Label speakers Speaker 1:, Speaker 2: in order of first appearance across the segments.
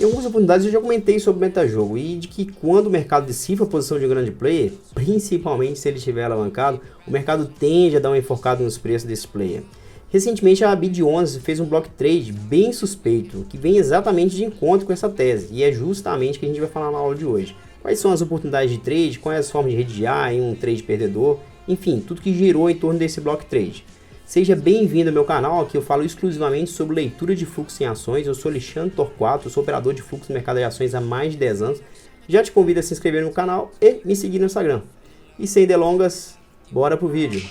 Speaker 1: algumas oportunidades eu já comentei sobre o metajogo e de que quando o mercado decifra a posição de um grande player, principalmente se ele estiver alavancado, o mercado tende a dar uma enforcada nos preços desse player. Recentemente a BID11 fez um block trade bem suspeito, que vem exatamente de encontro com essa tese, e é justamente o que a gente vai falar na aula de hoje. Quais são as oportunidades de trade, quais as formas de redear em um trade perdedor, enfim, tudo que girou em torno desse block trade. Seja bem-vindo ao meu canal, aqui eu falo exclusivamente sobre leitura de fluxo em ações. Eu sou Alexandre Torquato, sou operador de fluxo no mercado de ações há mais de 10 anos. Já te convido a se inscrever no canal e me seguir no Instagram. E sem delongas, bora pro vídeo.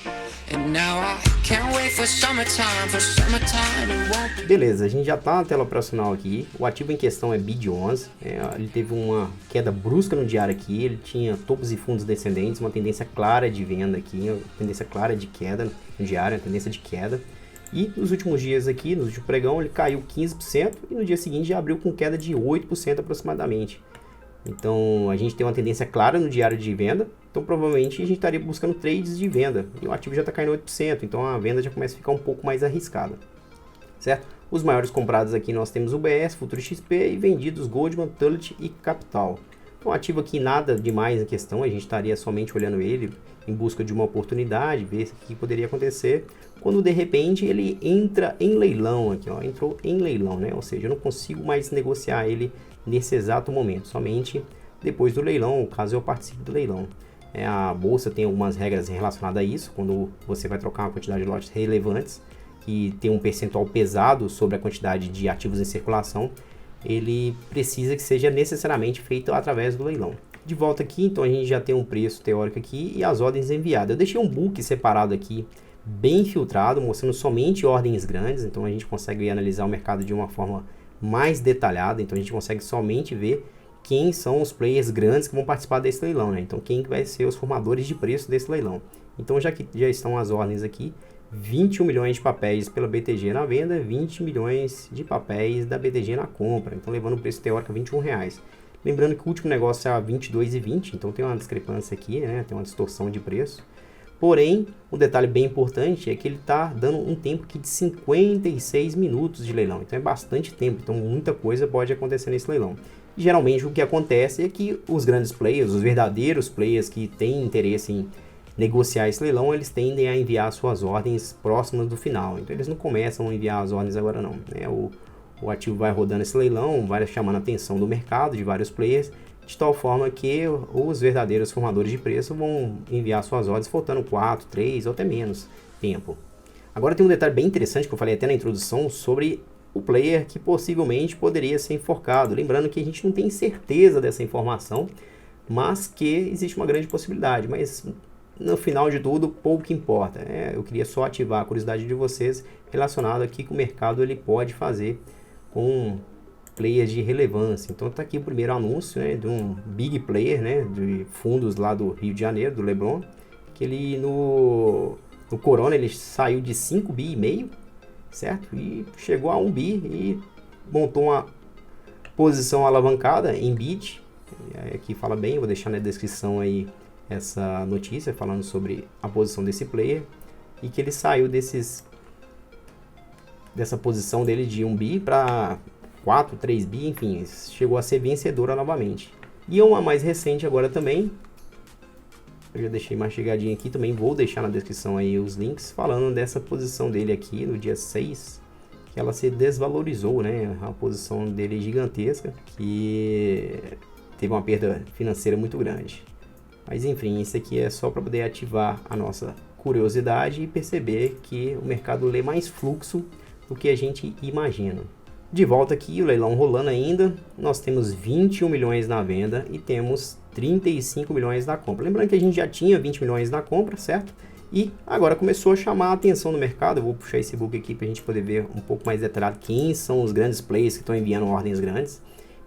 Speaker 1: Beleza, a gente já está na tela operacional aqui. O ativo em questão é BID11. Ele teve uma queda brusca no diário aqui. Ele tinha topos e fundos descendentes, uma tendência clara de venda aqui, uma tendência clara de queda no diário, uma tendência de queda. E nos últimos dias aqui, no último pregão, ele caiu 15% e no dia seguinte já abriu com queda de 8% aproximadamente. Então a gente tem uma tendência clara no diário de venda, então provavelmente a gente estaria buscando trades de venda, e o ativo já está caindo 8%, então a venda já começa a ficar um pouco mais arriscada, certo? Os maiores comprados aqui nós temos o BS, Futuro XP e vendidos Goldman, Tullet e Capital. Então ativo aqui nada demais na questão, a gente estaria somente olhando ele em busca de uma oportunidade, ver o que poderia acontecer, quando de repente ele entra em leilão aqui, ó, entrou em leilão, né? Ou seja, eu não consigo mais negociar ele nesse exato momento, somente depois do leilão, caso eu participe do leilão. A bolsa tem algumas regras relacionadas a isso, quando você vai trocar uma quantidade de lotes relevantes, que tem um percentual pesado sobre a quantidade de ativos em circulação, ele precisa que seja necessariamente feito através do leilão. De volta aqui, então a gente já tem um preço teórico aqui e as ordens enviadas. Eu deixei um book separado aqui, bem filtrado, mostrando somente ordens grandes, então a gente consegue analisar o mercado de uma forma mais detalhada, então a gente consegue somente ver quem são os players grandes que vão participar desse leilão, né? Então quem vai ser os formadores de preço desse leilão. Então já que já estão as ordens aqui, 21 milhões de papéis pela BTG na venda, 20 milhões de papéis da BTG na compra, então levando o preço teórico a R$21. Lembrando que o último negócio é a 22,20, então tem uma discrepância aqui, né? Tem uma distorção de preço. Porém, um detalhe bem importante é que ele está dando um tempo aqui de 56 minutos de leilão. Então é bastante tempo, então muita coisa pode acontecer nesse leilão. E, geralmente o que acontece é que os grandes players, os verdadeiros players que têm interesse em negociar esse leilão, eles tendem a enviar suas ordens próximas do final. Então eles não começam a enviar as ordens agora não, né? O ativo vai rodando esse leilão, vai chamando a atenção do mercado, de vários players, de tal forma que os verdadeiros formadores de preço vão enviar suas ordens faltando 4, 3 ou até menos tempo. Agora tem um detalhe bem interessante que eu falei até na introdução sobre o player que possivelmente poderia ser enforcado. Lembrando que a gente não tem certeza dessa informação, mas que existe uma grande possibilidade. Mas no final de tudo, pouco importa, né? Eu queria só ativar a curiosidade de vocês relacionado aqui que o mercado ele pode fazer com players de relevância. Então tá aqui o primeiro anúncio, né, de um big player, né, de fundos lá do Rio de Janeiro, do Leblon, que ele no Corona ele saiu de 5,5 bi, certo? E chegou a 1 bi e montou uma posição alavancada em BID. Aqui fala bem, eu vou deixar na descrição aí essa notícia falando sobre a posição desse player e que ele saiu dessa posição dele de 1 bi para 4, 3 bi, enfim, chegou a ser vencedora novamente. E uma mais recente agora também, eu já deixei mastigadinho aqui, também vou deixar na descrição aí os links, falando dessa posição dele aqui no dia 6, que ela se desvalorizou, né, a posição dele gigantesca, que teve uma perda financeira muito grande. Mas enfim, isso aqui é só para poder ativar a nossa curiosidade e perceber que o mercado lê mais fluxo do que a gente imagina. De volta aqui, o leilão rolando ainda, nós temos 21 milhões na venda e temos 35 milhões na compra. Lembrando que a gente já tinha 20 milhões na compra, certo? E agora começou a chamar a atenção do mercado. Eu vou puxar esse book aqui para a gente poder ver um pouco mais detalhado quem são os grandes players que estão enviando ordens grandes.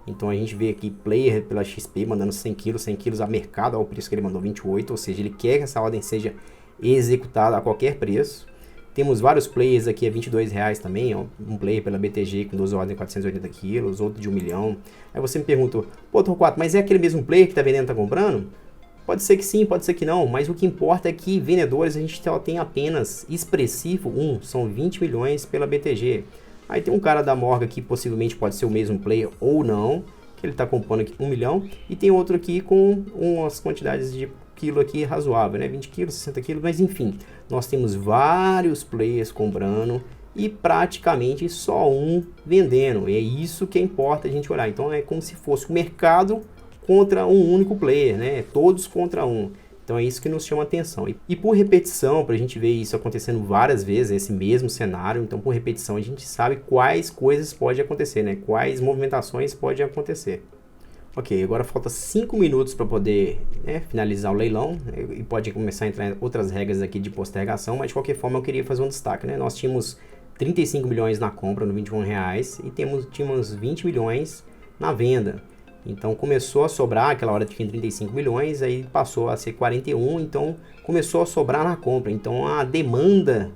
Speaker 1: Então a gente vê aqui player pela XP mandando 100 quilos a mercado ao preço que ele mandou 28, ou seja, ele quer que essa ordem seja executada a qualquer preço. Temos vários players aqui a R$22 também, ó, um player pela BTG com 12 ordens de 480 quilos, outro de 1 milhão. Aí você me pergunta, pô, Torquato, mas é aquele mesmo player que está vendendo e está comprando? Pode ser que sim, pode ser que não, mas o que importa é que vendedores a gente tem apenas expressivo, são 20 milhões pela BTG. Aí tem um cara da Morgan que possivelmente pode ser o mesmo player ou não, que ele está comprando aqui 1 milhão, e tem outro aqui com umas quantidades de quilo aqui razoável, né? 20 quilos, 60 quilos, mas enfim, nós temos vários players comprando e praticamente só um vendendo. E é isso que importa a gente olhar. Então é como se fosse o mercado contra um único player, né? Todos contra um. Então é isso que nos chama atenção. E por repetição, para a gente ver isso acontecendo várias vezes, esse mesmo cenário, então por repetição a gente sabe quais coisas podem acontecer, né? Quais movimentações podem acontecer. Ok, agora falta 5 minutos para poder, né, finalizar o leilão, e pode começar a entrar outras regras aqui de postergação, mas de qualquer forma eu queria fazer um destaque, né? Nós tínhamos 35 milhões na compra no R$21 e tínhamos 20 milhões na venda. Então começou a sobrar, aquela hora tinha 35 milhões, aí passou a ser 41, então começou a sobrar na compra. Então a demanda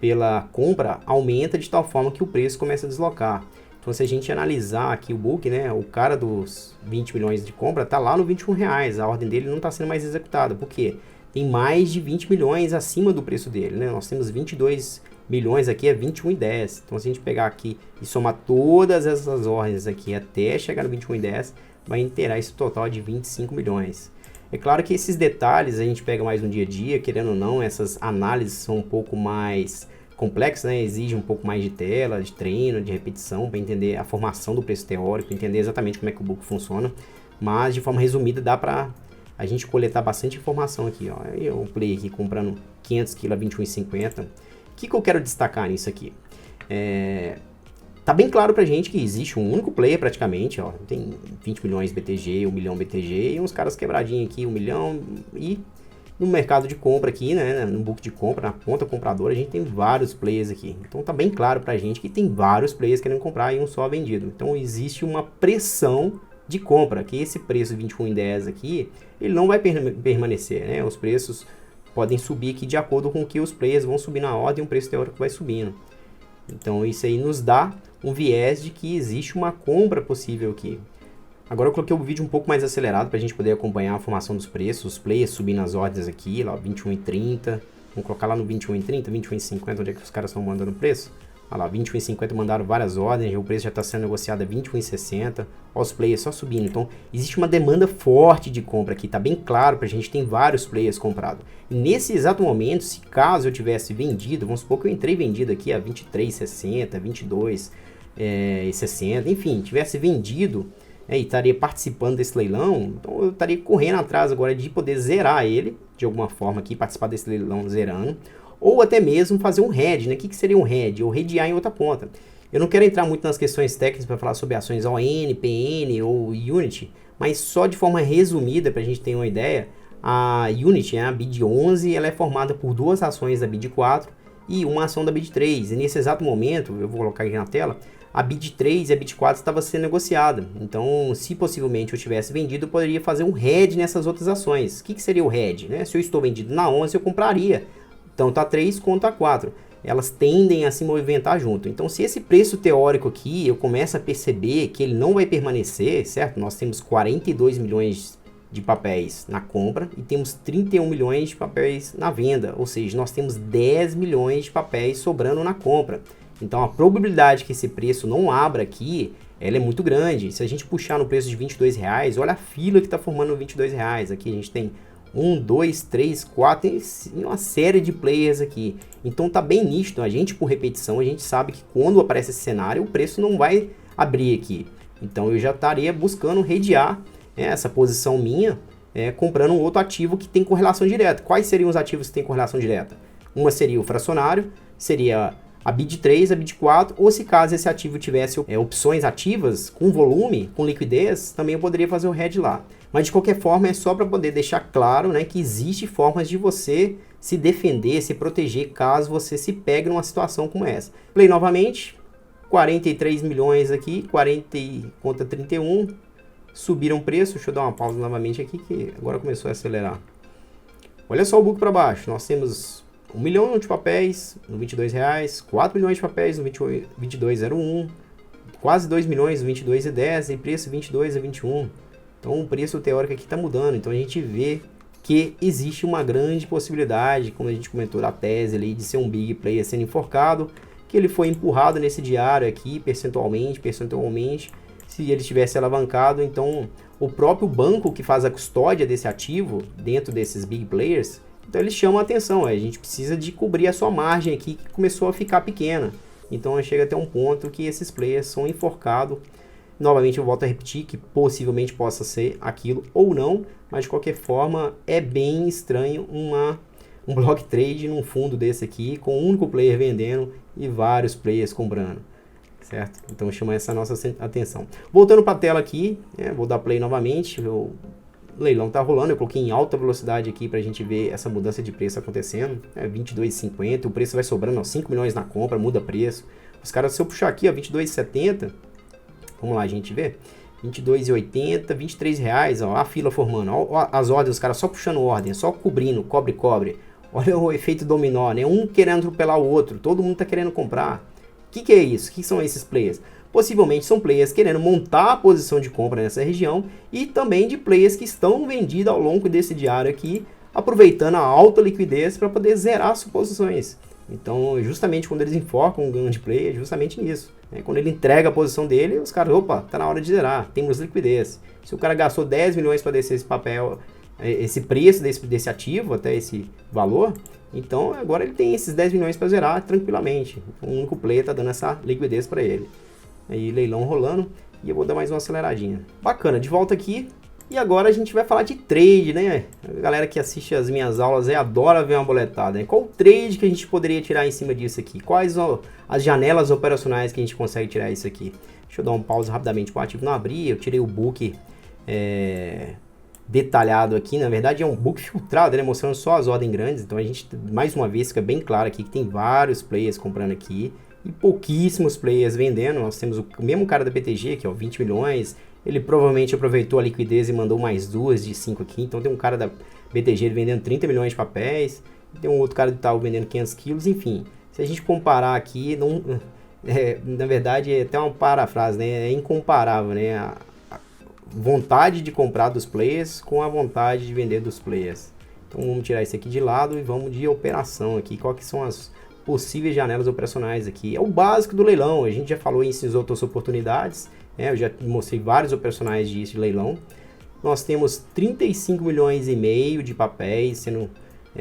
Speaker 1: pela compra aumenta de tal forma que o preço começa a deslocar. Então se a gente analisar aqui o book, né, o cara dos 20 milhões de compra está lá no R$21, a ordem dele não está sendo mais executada. Por quê? Tem mais de 20 milhões acima do preço dele, né? Nós temos 22 milhões aqui, é 21,10. Então se a gente pegar aqui e somar todas essas ordens aqui até chegar no 21,10, vai inteirar esse total de 25 milhões. É claro que esses detalhes a gente pega mais no dia a dia, querendo ou não, essas análises são um pouco mais complexas, né? Exige um pouco mais de tela, de treino, de repetição, para entender a formação do preço teórico, entender exatamente como é que o book funciona, mas de forma resumida dá para a gente coletar bastante informação aqui, ó. Eu play aqui comprando 500 kg a 21,50. O que eu quero destacar nisso aqui? Tá bem claro pra gente que existe um único player praticamente, ó. Tem 20 milhões BTG, 1 milhão BTG e uns caras quebradinhos aqui, 1 milhão. E no mercado de compra aqui, né, no book de compra, na ponta compradora, a gente tem vários players aqui. Então tá bem claro pra gente que tem vários players querendo comprar e um só vendido. Então existe uma pressão de compra, que esse preço 21,10 aqui, ele não vai permanecer, né? Os preços podem subir aqui de acordo com que os players vão subir na ordem e o preço teórico vai subindo. Então isso aí nos dá um viés de que existe uma compra possível aqui. Agora eu coloquei o vídeo um pouco mais acelerado para a gente poder acompanhar a formação dos preços, os players subindo as ordens aqui, lá 21,30, vamos colocar lá no 21,30, 21,50, onde é que os caras estão mandando o preço? Olha lá, 21,50 mandaram várias ordens, o preço já está sendo negociado a 21,60, os players só subindo. Então, existe uma demanda forte de compra aqui, tá bem claro pra gente, tem vários players comprados. E nesse exato momento, se caso eu tivesse vendido, vamos supor que eu entrei vendido aqui a 23,60, 22,60, enfim, tivesse vendido e estaria participando desse leilão, então eu estaria correndo atrás agora de poder zerar ele, de alguma forma aqui, participar desse leilão zerando, ou até mesmo fazer um hedge, né? O que seria um hedge? Ou hedgear em outra ponta. Eu não quero entrar muito nas questões técnicas para falar sobre ações ON, PN ou Unity, mas só de forma resumida, para a gente ter uma ideia, a Unity, a BID11, ela é formada por duas ações da BID4 e uma ação da BID3. E nesse exato momento, eu vou colocar aqui na tela, a BID3 e a BID4 estava sendo negociada. Então, se possivelmente eu tivesse vendido, eu poderia fazer um hedge nessas outras ações. O que seria o hedge? Né? Se eu estou vendido na 11, eu compraria. Então tá 3 contra 4. Elas tendem a se movimentar junto. Então se esse preço teórico aqui, eu começo a perceber que ele não vai permanecer, certo? Nós temos 42 milhões de papéis na compra e temos 31 milhões de papéis na venda. Ou seja, nós temos 10 milhões de papéis sobrando na compra. Então a probabilidade que esse preço não abra aqui, ela é muito grande. Se a gente puxar no preço de R$22, olha a fila que está formando R$22. Aqui a gente tem 1, 2, 3, 4, tem uma série de players aqui. Então tá bem nítido, a gente por repetição, a gente sabe que quando aparece esse cenário, o preço não vai abrir aqui. Então eu já estaria buscando redear essa posição minha, comprando um outro ativo que tem correlação direta. Quais seriam os ativos que têm correlação direta? Uma seria o fracionário, seria a BID3, a BID4, ou se caso esse ativo tivesse opções ativas com volume, com liquidez, também eu poderia fazer o hedge lá. Mas de qualquer forma é só para poder deixar claro, né, que existe formas de você se defender, se proteger caso você se pegue numa situação como essa. Play novamente, 43 milhões aqui, 40 contra 31, subiram o preço, deixa eu dar uma pausa novamente aqui que agora começou a acelerar. Olha só o book para baixo, nós temos 1 milhão de papéis no R$22, 4 milhões de papéis no 22,01, quase 2 milhões no 22,10 e preço 22 a 21. Então o preço teórico aqui está mudando, então a gente vê que existe uma grande possibilidade, como a gente comentou da tese ali, de ser um big player sendo enforcado, que ele foi empurrado nesse diário aqui, percentualmente, se ele tivesse alavancado. Então o próprio banco que faz a custódia desse ativo dentro desses big players, então eles chamam a atenção, a gente precisa de cobrir a sua margem aqui que começou a ficar pequena. Então chega até um ponto que esses players são enforcados. Novamente eu volto a repetir que possivelmente possa ser aquilo ou não, mas de qualquer forma é bem estranho um block trade num fundo desse aqui, com um único player vendendo e vários players comprando, certo? Então chama essa nossa atenção. Voltando para a tela aqui, vou dar play novamente, o leilão está rolando, eu coloquei em alta velocidade aqui para a gente ver essa mudança de preço acontecendo, 22,50, o preço vai sobrando, ó, 5 milhões na compra, muda preço. Os caras, se eu puxar aqui, ó, 22,70, vamos lá, a gente vê, 22,80, 23 reais, ó, a fila formando, ó, as ordens, os caras só puxando ordem, só cobrindo, cobre. Olha o efeito dominó, né? Um querendo atropelar o outro, todo mundo tá querendo comprar. O que é isso? O que são esses players? Possivelmente são players querendo montar a posição de compra nessa região e também de players que estão vendidos ao longo desse diário aqui, aproveitando a alta liquidez para poder zerar suas posições. Então, justamente quando eles enforcam um grande player, é justamente nisso. Quando ele entrega a posição dele, os caras, opa, tá na hora de zerar, temos liquidez. Se o cara gastou 10 milhões para descer esse papel, esse preço desse ativo, até esse valor, então agora ele tem esses 10 milhões para zerar tranquilamente. O único player tá dando essa liquidez para ele. Aí leilão rolando, e eu vou dar mais uma aceleradinha. Bacana, de volta aqui. E agora a gente vai falar de trade, né? A galera que assiste as minhas aulas adora ver uma boletada, né? Qual o trade que a gente poderia tirar em cima disso aqui? Quais as janelas operacionais que a gente consegue tirar isso aqui? Deixa eu dar um pause rapidamente para o ativo não abrir. Eu tirei o book detalhado aqui. Na verdade é um book filtrado, né? Mostrando só as ordens grandes. Então a gente, mais uma vez, fica bem claro aqui que tem vários players comprando aqui e pouquíssimos players vendendo. Nós temos o mesmo cara da BTG, que é o 20 milhões. Ele provavelmente aproveitou a liquidez e mandou mais duas de 5 aqui. Então tem um cara da BTG vendendo 30 milhões de papéis. Tem um outro cara do Itaú vendendo 500 quilos. Enfim, se a gente comparar aqui, na verdade é até uma parafrase, né? É incomparável, né? A vontade de comprar dos players com a vontade de vender dos players. Então vamos tirar isso aqui de lado e vamos de operação aqui. Qual que são as possíveis janelas operacionais aqui? É o básico do leilão. A gente já falou em outras oportunidades. Eu já mostrei vários operacionais de leilão. Nós temos 35 milhões e meio de papéis sendo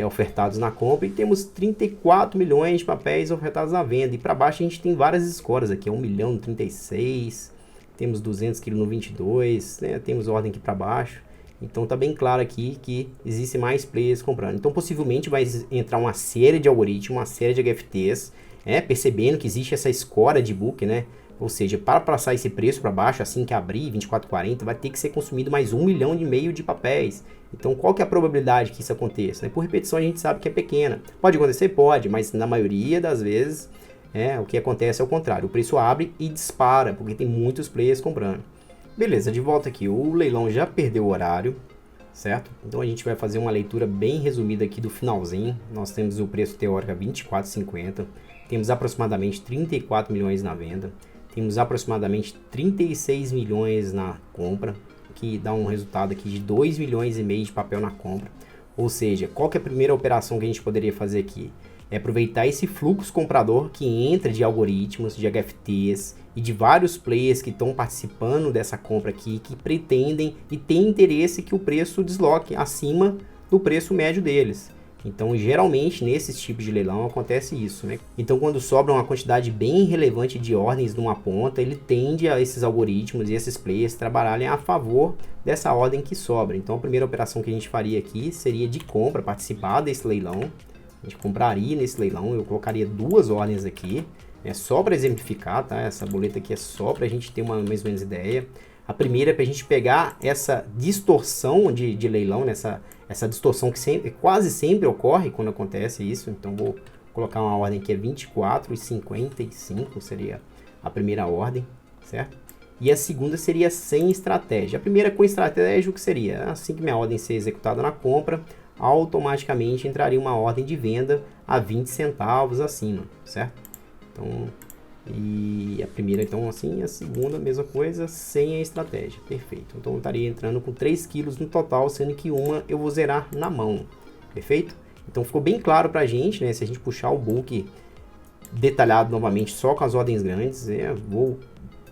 Speaker 1: ofertados na compra e temos 34 milhões de papéis ofertados na venda. E para baixo a gente tem várias escoras aqui, 1 milhão no 36, temos 200 quilos no 22, né? Temos ordem aqui para baixo. Então tá bem claro aqui que existem mais players comprando. Então possivelmente vai entrar uma série de algoritmos, uma série de HFTs, percebendo que existe essa escora de book, né? Ou seja, para passar esse preço para baixo, assim que abrir 24,40, vai ter que ser consumido mais 1 milhão e meio de papéis. Então, qual que é a probabilidade que isso aconteça? Por repetição, a gente sabe que é pequena. Pode acontecer? Pode, mas na maioria das vezes, o que acontece é o contrário. O preço abre e dispara, porque tem muitos players comprando. Beleza, de volta aqui. O leilão já perdeu o horário, certo? Então, a gente vai fazer uma leitura bem resumida aqui do finalzinho. Nós temos o preço teórico a 24,50. Temos aproximadamente 34 milhões na venda. Temos aproximadamente 36 milhões na compra, que dá um resultado aqui de 2 milhões e meio de papel na compra. Ou seja, qual que é a primeira operação que a gente poderia fazer aqui? É aproveitar esse fluxo comprador que entra de algoritmos, de HFTs e de vários players que estão participando dessa compra aqui, que pretendem e têm interesse que o preço desloque acima do preço médio deles. Então, geralmente, nesses tipos de leilão acontece isso, né? Então, quando sobra uma quantidade bem relevante de ordens numa ponta, ele tende a esses algoritmos e esses players trabalharem a favor dessa ordem que sobra. Então, a primeira operação que a gente faria aqui seria de compra, participar desse leilão. A gente compraria nesse leilão, eu colocaria 2 ordens aqui, só para exemplificar, tá? Essa boleta aqui é só para a gente ter uma mais ou menos ideia. A primeira é para a gente pegar essa distorção de leilão, essa distorção que quase sempre ocorre quando acontece isso. Então vou colocar uma ordem que é 24,55, seria a primeira ordem, certo? E a segunda seria sem estratégia. A primeira com estratégia, o que seria? Assim que minha ordem ser executada na compra, automaticamente entraria uma ordem de venda a 20 centavos acima, certo? Então, e a primeira então assim, a segunda mesma coisa, sem a estratégia, perfeito. Então eu estaria entrando com 3 quilos no total, sendo que uma eu vou zerar na mão, perfeito? Então ficou bem claro pra gente, né, se a gente puxar o book detalhado novamente só com as ordens grandes. Vou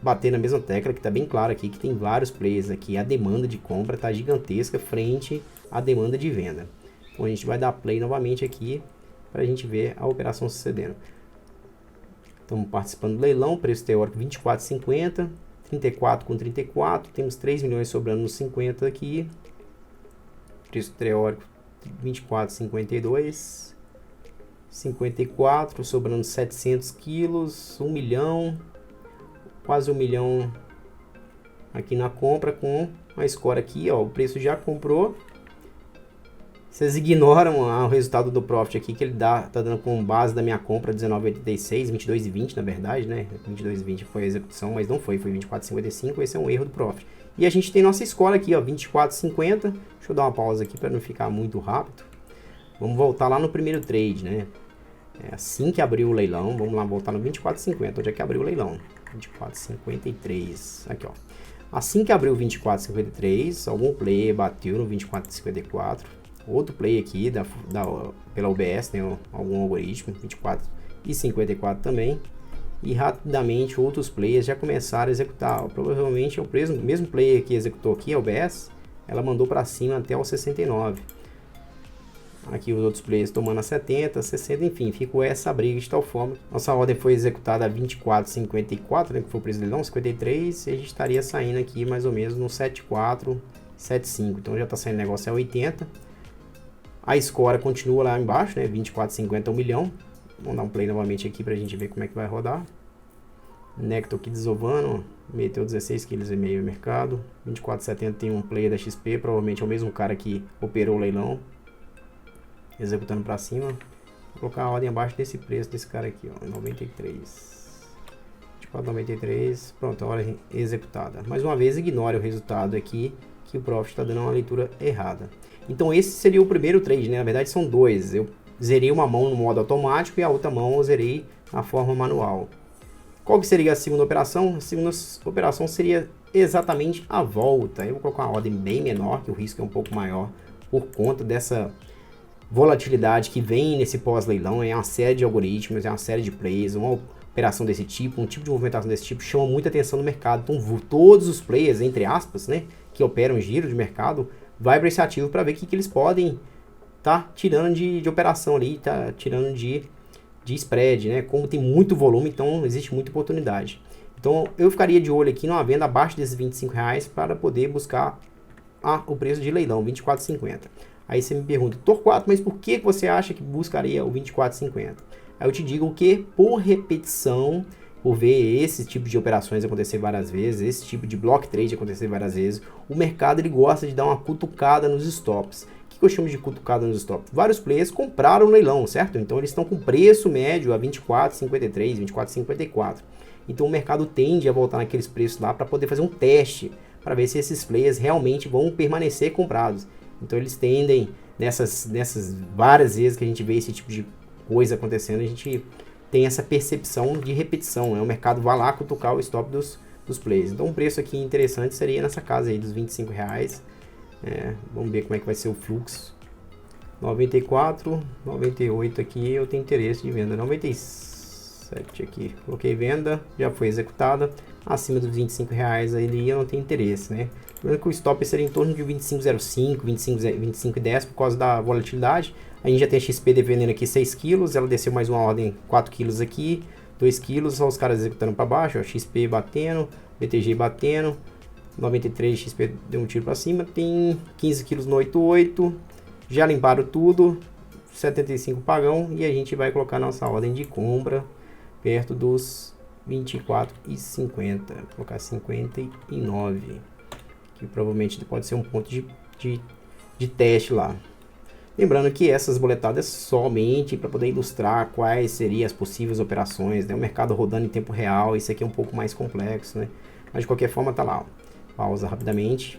Speaker 1: bater na mesma tecla que está bem claro aqui, que tem vários players aqui. A demanda de compra está gigantesca frente à demanda de venda. Então a gente vai dar play novamente aqui para a gente ver a operação sucedendo. Estamos participando do leilão, preço teórico 24,50, 34 com 34, temos 3 milhões sobrando nos 50 aqui. Preço teórico 24,52, 54, sobrando 700 quilos, 1 milhão, quase 1 milhão aqui na compra com a score aqui, ó, o preço já comprou. Vocês ignoram o resultado do profit aqui, que ele tá dando com base da minha compra 19,86, 22,20 na verdade, né? 22,20 foi a execução, mas não foi 24,55, esse é um erro do profit. E a gente tem nossa score aqui, ó, 24,50. Deixa eu dar uma pausa aqui para não ficar muito rápido. Vamos voltar lá no primeiro trade, né? Assim que abriu o leilão, vamos lá voltar no 24,50, onde é que abriu o leilão? 24,53, aqui ó. Assim que abriu o 24,53, algum player bateu no 24,54. Outro play aqui pela UBS, né, algum algoritmo, 24,54 também. E rapidamente outros players já começaram a executar. Provavelmente é o mesmo player que executou aqui, a UBS, ela mandou para cima até o 69. Aqui os outros players tomando a 70, 60, enfim, ficou essa briga de tal forma. Nossa ordem foi executada a 24,54, né, que foi o preço do leilão, 53, e a gente estaria saindo aqui mais ou menos no 74, 75. Então já está saindo negócio a 80. A score continua lá embaixo, né? 24,50 1 milhão. Vamos dar um play novamente aqui pra gente ver como é que vai rodar. Necto aqui desovando, meteu 16,5 kg no mercado. 24,70 tem um player da XP, provavelmente é o mesmo cara que operou o leilão. Executando pra cima. Vou colocar a ordem abaixo desse preço desse cara aqui, ó, 93. 24,93. Pronto, a ordem executada. Mais uma vez, ignore o resultado aqui, que o profit está dando uma leitura errada. Então esse seria o primeiro trade, né? Na verdade são dois. Eu zerei uma mão no modo automático e a outra mão eu zerei na forma manual. Qual que seria a segunda operação? A segunda operação seria exatamente a volta. Eu vou colocar uma ordem bem menor, que o risco é um pouco maior por conta dessa volatilidade que vem nesse pós-leilão. É uma série de algoritmos, é uma série de plays, uma operação desse tipo, um tipo de movimentação desse tipo chama muita atenção no mercado. Então todos os players, entre aspas, né, que operam giro de mercado, vai para esse ativo para ver o que eles podem tá tirando de operação ali, tá tirando de spread, né? Como tem muito volume, então existe muita oportunidade. Então eu ficaria de olho aqui numa venda abaixo desses R$25 para poder buscar o preço de leilão, R$24,50. Aí você me pergunta, Torquato, mas por que você acha que buscaria o R$24,50? Aí eu te digo que por repetição, por ver esse tipo de operações acontecer várias vezes, esse tipo de block trade acontecer várias vezes, o mercado ele gosta de dar uma cutucada nos stops. O que eu chamo de cutucada nos stops? Vários players compraram no leilão, certo? Então eles estão com preço médio a 24,53, 24,54. Então o mercado tende a voltar naqueles preços lá para poder fazer um teste, para ver se esses players realmente vão permanecer comprados. Então eles tendem, nessas várias vezes que a gente vê esse tipo de coisa acontecendo, a gente tem essa percepção de repetição, né? O mercado vai lá cutucar o stop dos players. Então um preço aqui interessante seria nessa casa aí dos R$25. Vamos ver como é que vai ser o fluxo. 94, 98 aqui eu tenho interesse de venda. 97 aqui, coloquei venda, já foi executada. Acima dos R$25 aí eu não tenho interesse, né? Lembrando que o stop seria em torno de 25,05, 25,10 por causa da volatilidade. A gente já tem a XP defendendo aqui 6 kg, ela desceu mais uma ordem 4 kg aqui, 2 kg, só os caras executando para baixo, ó, XP batendo, BTG batendo, 93 XP deu um tiro para cima, tem 15 kg no 88, já limparam tudo, 75 pagão e a gente vai colocar nossa ordem de compra perto dos 24,50, vou colocar 59, que provavelmente pode ser um ponto de teste lá. Lembrando que essas boletadas somente para poder ilustrar quais seriam as possíveis operações, né? O mercado rodando em tempo real, isso aqui é um pouco mais complexo, né? Mas de qualquer forma tá lá, ó. Pausa rapidamente.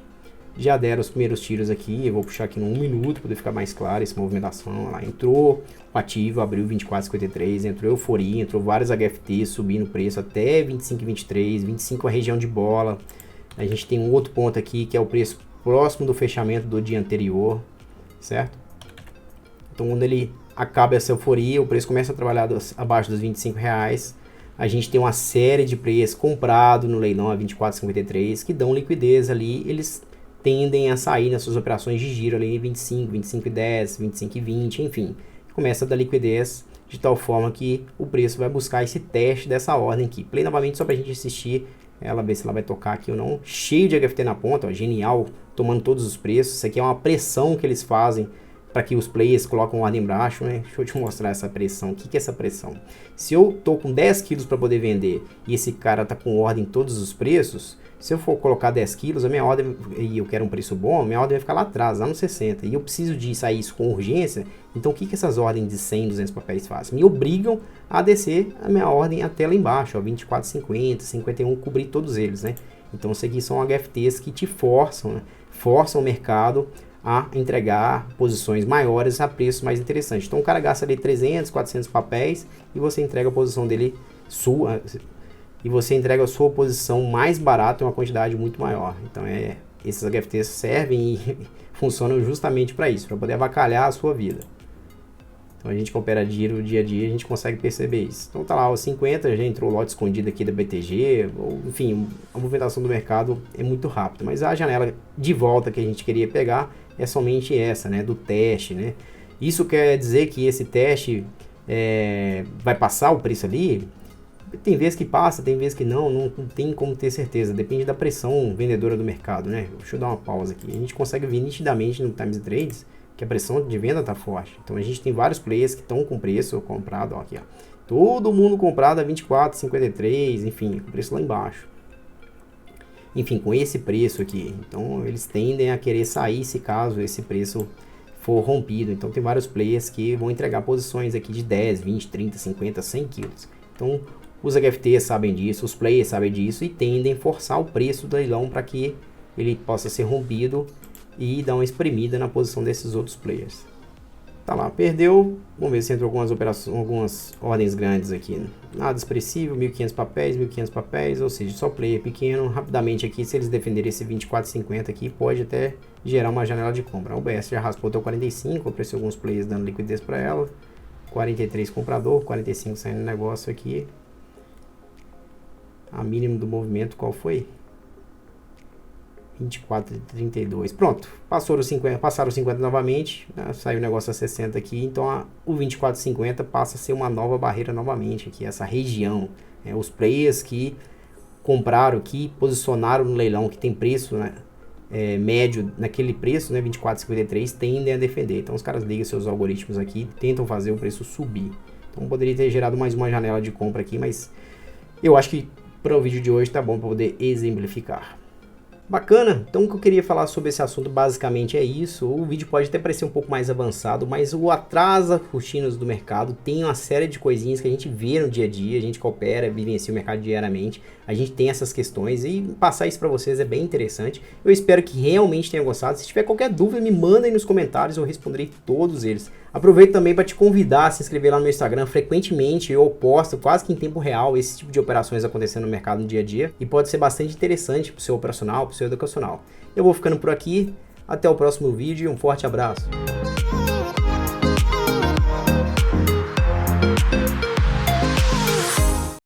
Speaker 1: Já deram os primeiros tiros aqui, eu vou puxar aqui no 1 minuto para poder ficar mais claro essa movimentação. Lá entrou o ativo, abriu 24,53, entrou euforia, entrou vários HFT subindo o preço até 25,23, 25 a região de bola. A gente tem um outro ponto aqui que é o preço próximo do fechamento do dia anterior, certo? Então quando ele acaba essa euforia, o preço começa a trabalhar abaixo dos R$ 25. A gente tem uma série de players comprado no leilão a 24,53 que dão liquidez ali, eles tendem a sair nas suas operações de giro ali em 25, 25,10, 25,20, enfim. Começa a dar liquidez de tal forma que o preço vai buscar esse teste dessa ordem aqui. Play novamente só para a gente assistir ela, ver se ela vai tocar aqui ou não. Cheio de HFT na ponta, ó, genial, tomando todos os preços. Isso aqui é uma pressão que eles fazem para que os players colocam ordem embaixo, né? Deixa eu te mostrar essa pressão. O que é essa pressão? Se eu tô com 10 quilos para poder vender e esse cara tá com ordem em todos os preços, se eu for colocar 10 quilos, a minha ordem, e eu quero um preço bom, a minha ordem vai ficar lá atrás, lá no 60. E eu preciso de sair isso com urgência. Então o que essas ordens de 100, 200 papéis fazem? Me obrigam a descer a minha ordem até lá embaixo, ó, 24,50, 51, cobrir todos eles, né? Então isso aqui são HFTs que te forçam, né? Forçam o mercado a entregar posições maiores a preços mais interessantes. Então o cara gasta ali 300, 400 papéis e você entrega a posição dele sua, e você entrega a sua posição mais barata em uma quantidade muito maior. Então esses HFTs servem e funcionam justamente para isso, para poder avacalhar a sua vida. Então a gente que opera giro dia a dia, a gente consegue perceber isso. Então tá lá, os 50, já entrou o lote escondido aqui da BTG, enfim, a movimentação do mercado é muito rápida, mas a janela de volta que a gente queria pegar é somente essa, né, do teste, né. Isso quer dizer que esse teste vai passar o preço ali? Tem vezes que passa, tem vezes que não tem como ter certeza, depende da pressão vendedora do mercado, né. Deixa eu dar uma pausa aqui, a gente consegue ver nitidamente no Times Trades que a pressão de venda está forte. Então a gente tem vários players que estão com preço comprado, ó, aqui, ó. Todo mundo comprado a 24,53, enfim, com preço lá embaixo. Enfim, com esse preço aqui. Então eles tendem a querer sair se caso esse preço for rompido. Então tem vários players que vão entregar posições aqui de 10, 20, 30, 50, 100 quilos. Então os HFTs sabem disso, os players sabem disso e tendem a forçar o preço do leilão para que ele possa ser rompido e dar uma espremida na posição desses outros players. Tá lá, perdeu. Vamos ver se entrou algumas operações, algumas ordens grandes aqui. Nada expressivo, 1.500 papéis, 1.500 papéis, ou seja, só player pequeno. Rapidamente aqui, se eles defenderem esse 24,50 aqui, pode até gerar uma janela de compra. O UBS já raspou até o 45, apareceu alguns players dando liquidez para ela. 43 comprador, 45 saindo do negócio aqui. A mínima do movimento qual foi? 24,32. Pronto, passaram os 50 novamente, né? Saiu o negócio a 60 aqui, então o 24,50 passa a ser uma nova barreira novamente aqui, essa região. Os players que compraram, que posicionaram no leilão, que tem preço, né, médio naquele preço, né, 24,53, tendem a defender. Então os caras ligam seus algoritmos aqui, tentam fazer o preço subir. Então poderia ter gerado mais uma janela de compra aqui, mas eu acho que para o vídeo de hoje tá bom para poder exemplificar. Bacana, então o que eu queria falar sobre esse assunto basicamente é isso. O vídeo pode até parecer um pouco mais avançado, mas o atrasa rotinas do mercado tem uma série de coisinhas que a gente vê no dia a dia, a gente que opera, vivencia o mercado diariamente, a gente tem essas questões e passar isso para vocês é bem interessante. Eu espero que realmente tenham gostado. Se tiver qualquer dúvida, me manda aí nos comentários, eu responderei todos eles. Aproveito também para te convidar a se inscrever lá no meu Instagram. Frequentemente eu posto quase que em tempo real esse tipo de operações acontecendo no mercado no dia a dia e pode ser bastante interessante para o seu operacional, para o seu educacional. Eu vou ficando por aqui, até o próximo vídeo e um forte abraço.